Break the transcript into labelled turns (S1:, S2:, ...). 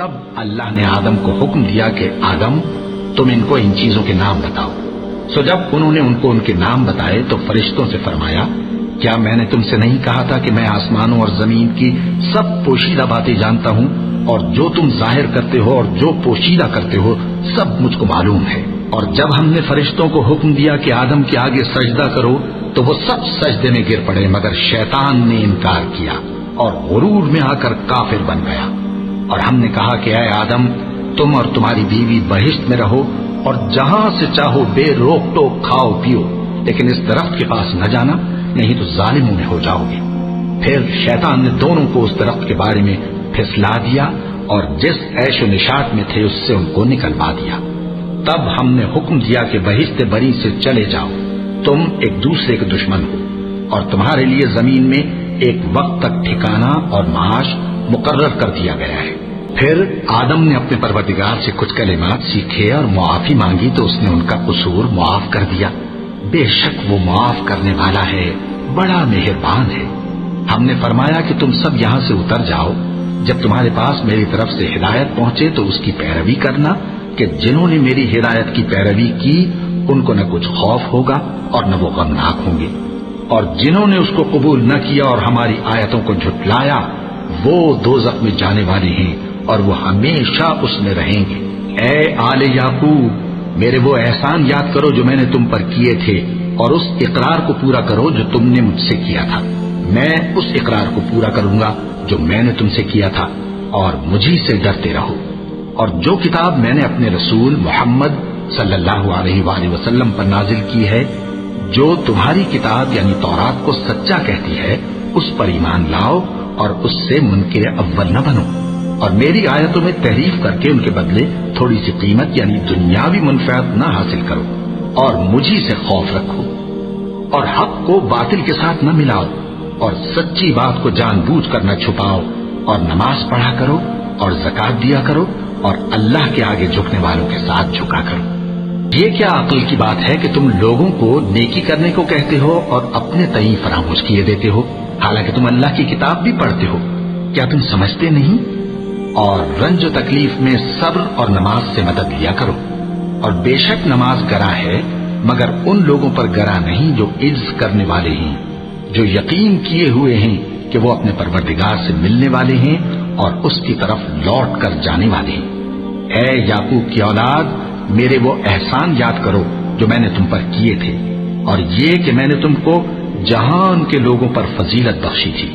S1: تب اللہ نے آدم کو حکم دیا کہ آدم تم ان کو ان چیزوں کے نام بتاؤ۔ سو جب انہوں نے ان کو ان کے نام بتائے تو فرشتوں سے فرمایا، کیا میں نے تم سے نہیں کہا تھا کہ میں آسمانوں اور زمین کی سب پوشیدہ باتیں جانتا ہوں، اور جو تم ظاہر کرتے ہو اور جو پوشیدہ کرتے ہو سب مجھ کو معلوم ہے۔ اور جب ہم نے فرشتوں کو حکم دیا کہ آدم کے آگے سجدہ کرو تو وہ سب سجدے میں گر پڑے، مگر شیطان نے انکار کیا اور غرور میں آ کر کافر بن گیا۔ اور ہم نے کہا کہ اے آدم، تم اور تمہاری بیوی بہشت میں رہو اور جہاں سے چاہو بے روک ٹوک کھاؤ پیو، لیکن اس درخت کے پاس نہ جانا، نہیں تو ظالموں میں ہو جاؤ گے۔ پھر شیطان نے دونوں کو اس درخت کے بارے میں پھسلا دیا اور جس عیش و نشاط میں تھے اس سے ان کو نکلوا دیا۔ تب ہم نے حکم دیا کہ بہشت بری سے چلے جاؤ، تم ایک دوسرے کے دشمن ہو، اور تمہارے لیے زمین میں ایک وقت تک ٹھکانہ اور معاش مقرر کر دیا گیا ہے۔ پھر آدم نے اپنے پروردگار سے کچھ کلمات سیکھے اور معافی مانگی تو اس نے ان کا قصور معاف کر دیا۔ بے شک وہ معاف کرنے والا ہے، بڑا مہربان ہے۔ ہم نے فرمایا کہ تم سب یہاں سے اتر جاؤ، جب تمہارے پاس میری طرف سے ہدایت پہنچے تو اس کی پیروی کرنا، کہ جنہوں نے میری ہدایت کی پیروی کی ان کو نہ کچھ خوف ہوگا اور نہ وہ غمناک ہوں گے، اور جنہوں نے اس کو قبول نہ کیا اور ہماری آیتوں کو جھٹلایا وہ دوزخ میں جانے والے ہیں اور وہ ہمیشہ اس میں رہیں گے۔ اے آل یعقوب، میرے وہ احسان یاد کرو جو میں نے تم پر کیے تھے، اور اس اقرار کو پورا کرو جو تم نے مجھ سے کیا تھا۔ میں اس اقرار کو پورا کروں گا جو میں نے تم سے کیا تھا، اور مجھی سے ڈرتے رہو۔ اور جو کتاب میں نے اپنے رسول محمد صلی اللہ علیہ وآلہ وسلم پر نازل کی ہے، جو تمہاری کتاب یعنی تورات کو سچا کہتی ہے، اس پر ایمان لاؤ اور اس سے منکر اول نہ بنو، اور میری آیتوں میں تحریف کر کے ان کے بدلے تھوڑی سی قیمت یعنی دنیاوی منفعت نہ حاصل کرو، اور مجھی سے خوف رکھو، اور حق کو باطل کے ساتھ نہ ملاؤ، اور سچی بات کو جان بوجھ کر نہ چھپاؤ، اور نماز پڑھا کرو اور زکات دیا کرو، اور اللہ کے آگے جھکنے والوں کے ساتھ جھکا کرو۔ یہ کیا عقل کی بات ہے کہ تم لوگوں کو نیکی کرنے کو کہتے ہو اور اپنے تئیں فراموش کیے دیتے ہو، حالانکہ تم اللہ کی کتاب بھی پڑھتے ہو؟ کیا تم سمجھتے نہیں؟ اور رنج و تکلیف میں صبر اور نماز سے مدد لیا کرو، اور بے شک نماز گراں ہے، مگر ان لوگوں پر گراں نہیں جو عجز کرنے والے ہیں، جو یقین کیے ہوئے ہیں کہ وہ اپنے پروردگار سے ملنے والے ہیں اور اس کی طرف لوٹ کر جانے والے ہیں۔ اے یعقوب کی اولاد، میرے وہ احسان یاد کرو جو میں نے تم پر کیے تھے، اور یہ کہ میں نے تم کو جہان کے لوگوں پر فضیلت بخشی تھی۔